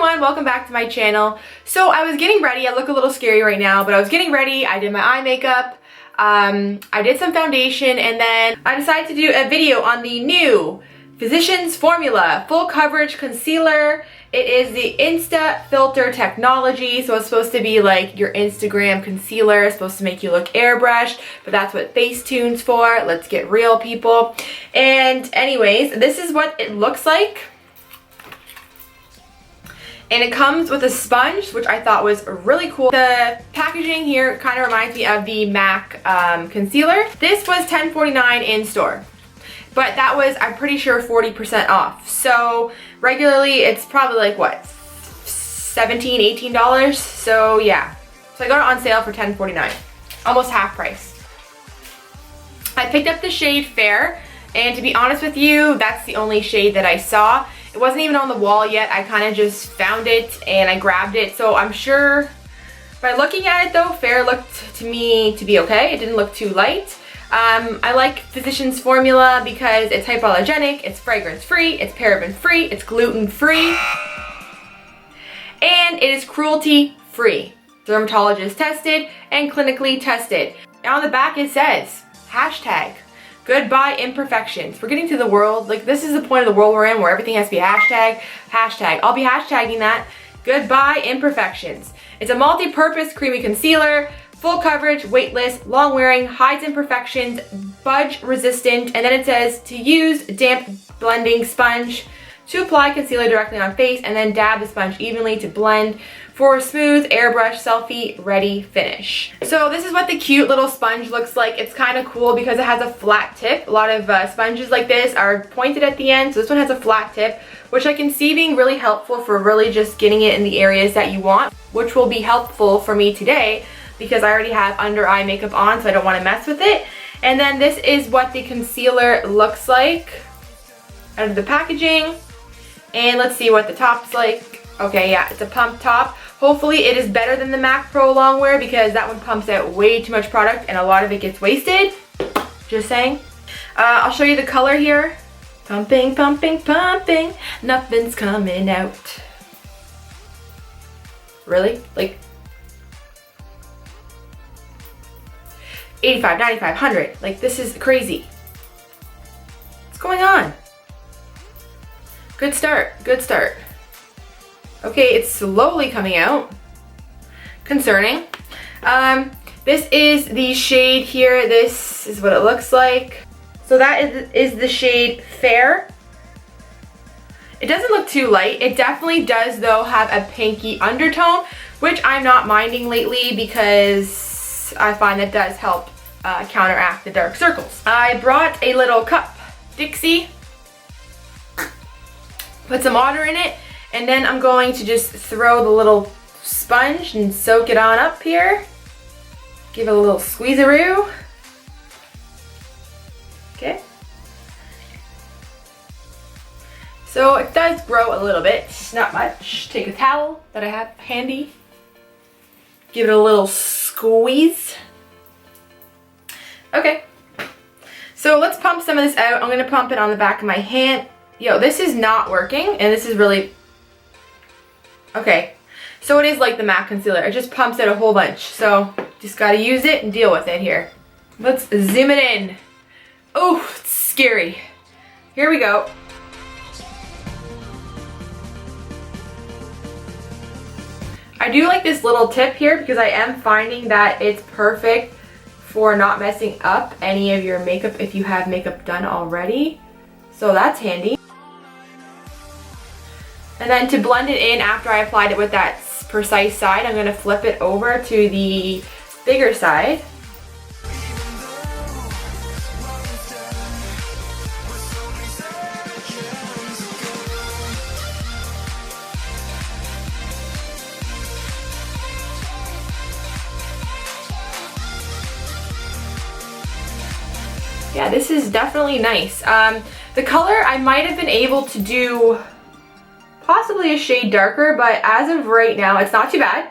everyone, welcome back to my channel. So I was getting ready. I look a little scary right now, but I was getting ready. I did my eye makeup. I did some foundation, and then I decided to do a video on the new Physicians Formula Full Coverage Concealer. It is the Insta Filter technology, so it's supposed to be like your Instagram concealer. It's supposed to make you look airbrushed, but that's what Facetune's for. Let's get real, people. And anyways, this is what it looks like. And it comes with a sponge, which I thought was really cool. The packaging here kind of reminds me of the MAC concealer. This was $10.49 in store, but that was, I'm pretty sure, 40% off. So regularly it's probably like what, $17, $18? So yeah, so I got it on sale for $10.49, almost half price. I picked up the shade Fair, and to be honest with you, that's the only shade that I saw. It wasn't even on the wall yet. I kind of just found it and I grabbed it. So I'm sure by looking at it though, Fair looked to me to be okay. It didn't look too light. I like Physicians Formula because it's hypoallergenic, it's fragrance free, it's paraben free, it's gluten free, and it is cruelty free. Dermatologist tested and clinically tested. Now on the back it says, hashtag goodbye imperfections. We're getting to the world, like this is the point of the world we're in where everything has to be hashtag. I'll be hashtagging that. Goodbye imperfections. It's a multi-purpose creamy concealer, full coverage, weightless, long wearing, hides imperfections, budge resistant, and then it says to use damp blending sponge to apply concealer directly on face and then dab the sponge evenly to blend for a smooth airbrush selfie ready finish. So this is what the cute little sponge looks like. It's kind of cool because it has a flat tip. A lot of sponges like this are pointed at the end, so this one has a flat tip, which I can see being really helpful for really just getting it in the areas that you want, which will be helpful for me today because I already have under eye makeup on, so I don't want to mess with it. And then this is what the concealer looks like out of the packaging. And let's see what the top's like. Okay, yeah, it's a pump top. Hopefully it is better than the MAC Pro Longwear because that one pumps out way too much product and a lot of it gets wasted. Just saying. I'll show you the color here. Pumping, pumping, pumping. Nothing's coming out. Really? Like 85, 95, 100. Like this is crazy. What's going on? Good start, good start. Okay, it's slowly coming out. Concerning. This is the shade here. This is what it looks like. So that is the shade Fair. It doesn't look too light. It definitely does though have a pinky undertone, which I'm not minding lately because I find that does help counteract the dark circles. I brought a little cup, Dixie. Put some water in it, and then I'm going to just throw the little sponge and soak it on up here. Give it a little squeezeroo. Okay. So it does grow a little bit, not much. Take a towel that I have handy. Give it a little squeeze. Okay. So let's pump some of this out. I'm going to pump it on the back of my hand. Yo, this is not working, and this is really... Okay, so it is like the MAC concealer. It just pumps out a whole bunch, so just gotta use it and deal with it here. Let's zoom it in. Oh, it's scary. Here we go. I do like this little tip here because I am finding that it's perfect for not messing up any of your makeup if you have makeup done already. So that's handy. And then to blend it in after I applied it with that precise side, I'm going to flip it over to the bigger side. Yeah, this is definitely nice. The color I might have been able to do possibly a shade darker, but as of right now, it's not too bad.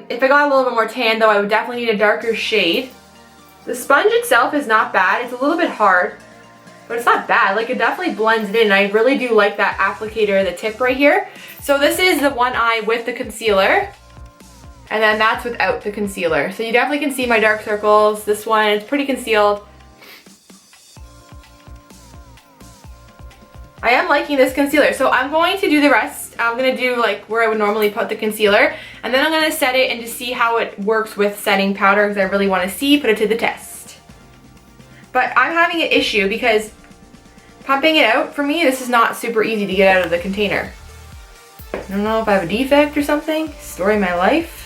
If I got a little bit more tan though, I would definitely need a darker shade. The sponge itself is not bad. It's a little bit hard. but it's not bad. Like, it definitely blends it in. I really do like that applicator, the tip right here. So this is the one eye with the concealer, and then that's without the concealer. So you definitely can see my dark circles. This one, it's pretty concealed. I am liking this concealer. So I'm going to do the rest. I'm gonna do like where I would normally put the concealer, and then I'm gonna set it and just see how it works with setting powder, because I really wanna put it to the test. But I'm having an issue because pumping it out, for me, this is not super easy to get out of the container. I don't know if I have a defect or something. Story of my life.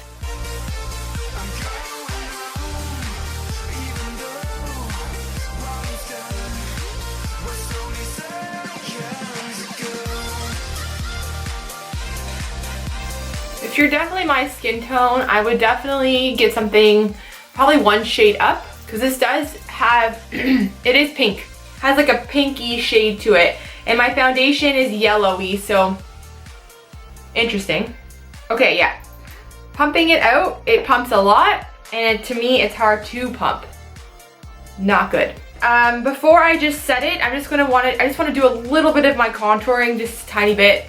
If you're definitely my skin tone, I would definitely get something probably one shade up, because this does have, it is pink. Has like a pinky shade to it. And my foundation is yellowy, so interesting. Okay, yeah. Pumping it out, it pumps a lot, and to me, it's hard to pump. Not good. Before I just set it, I just want to do a little bit of my contouring, just a tiny bit.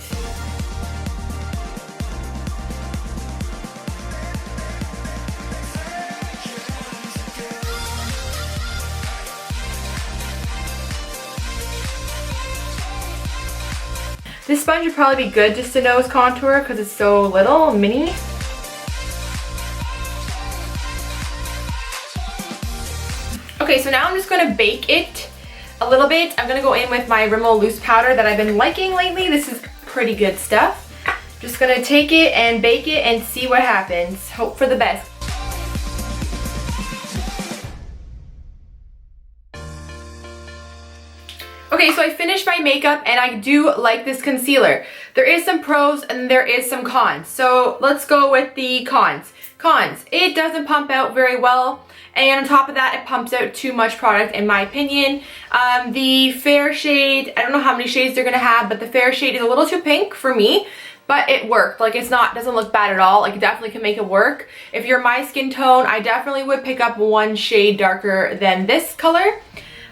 This sponge would probably be good just to nose contour because it's so little, mini. Okay, so now I'm just going to bake it a little bit. I'm going to go in with my Rimmel loose powder that I've been liking lately. This is pretty good stuff. Just going to take it and bake it and see what happens. Hope for the best. Okay, so I finished my makeup and I do like this concealer. There is some pros and there is some cons. So let's go with the cons. Cons, it doesn't pump out very well, and on top of that, it pumps out too much product in my opinion. The fair shade, I don't know how many shades they're gonna have, but the fair shade is a little too pink for me, but it worked. Like, doesn't look bad at all. Like, it definitely can make it work. If you're my skin tone, I definitely would pick up one shade darker than this color.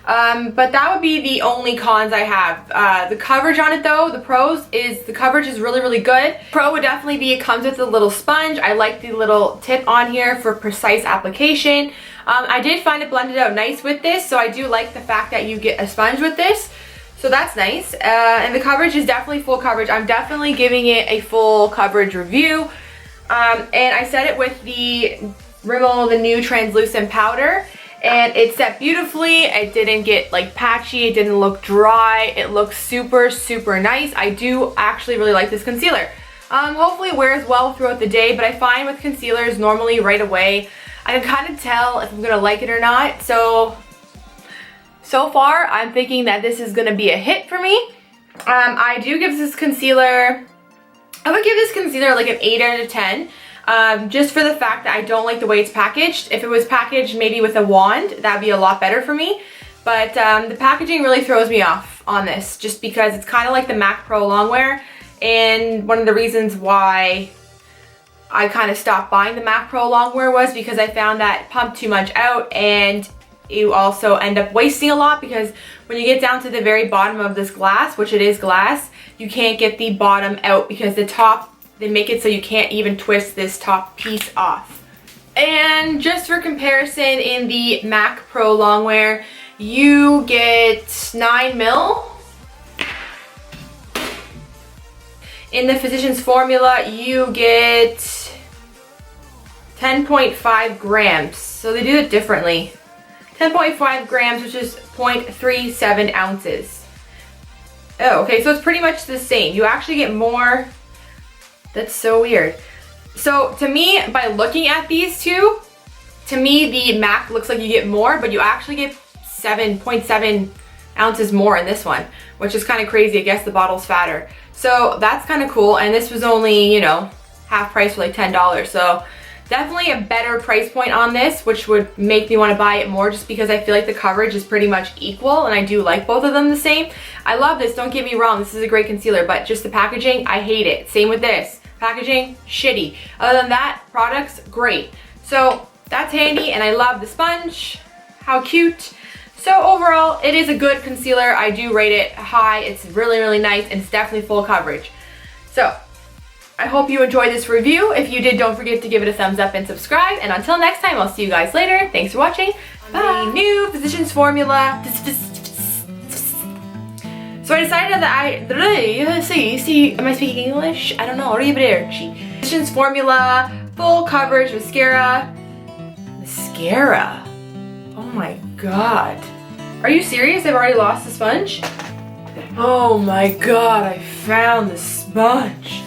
But that would be the only cons I have. The coverage on it though, the pros is the coverage is really, really good. Pro would definitely be it comes with a little sponge. I like the little tip on here for precise application. I did find it blended out nice with this, so I do like the fact that you get a sponge with this. So that's nice. And the coverage is definitely full coverage. I'm definitely giving it a full coverage review. And I set it with the Rimmel, the new translucent powder. And it set beautifully. It didn't get like patchy. It didn't look dry. It looks super, super nice. I do actually really like this concealer. Hopefully it wears well throughout the day, but I find with concealers normally right away, I can kind of tell if I'm gonna like it or not. So far I'm thinking that this is gonna be a hit for me. I do give this concealer, I would give this concealer like an 8 out of 10. Just for the fact that I don't like the way it's packaged. If it was packaged maybe with a wand, that'd be a lot better for me. But the packaging really throws me off on this, just because it's kind of like the MAC Pro Longwear. And one of the reasons why I kind of stopped buying the MAC Pro Longwear was because I found that it pumped too much out, and you also end up wasting a lot, because when you get down to the very bottom of this glass, which it is glass, you can't get the bottom out because the top, they make it so you can't even twist this top piece off. And just for comparison, in the MAC Pro Longwear, you get 9 mil. In the Physicians Formula, you get 10.5 grams. So they do it differently. 10.5 grams, which is 0.37 ounces. Oh, okay, so it's pretty much the same. You actually get more. That's so weird. So to me, by looking at these two, to me the MAC looks like you get more, but you actually get 7.7 ounces more in this one, which is kind of crazy. I guess the bottle's fatter. So that's kind of cool, and this was only, you know, half price for like $10. So definitely a better price point on this, which would make me want to buy it more, just because I feel like the coverage is pretty much equal, and I do like both of them the same. I love this, don't get me wrong, this is a great concealer, but just the packaging, I hate it. Same with this. Packaging, shitty. Other than that, products, great. So that's handy, and I love the sponge. How cute. So overall, it is a good concealer. I do rate it high. It's really, really nice, and it's definitely full coverage. So I hope you enjoyed this review. If you did, don't forget to give it a thumbs up and subscribe. And until next time, I'll see you guys later. Thanks for watching. Bye. The new Physicians Formula. So I decided that see, am I speaking English? I don't know. Physicians Formula, full coverage mascara. Mascara. Oh my god. Are you serious? I've already lost the sponge? Oh my god, I found the sponge.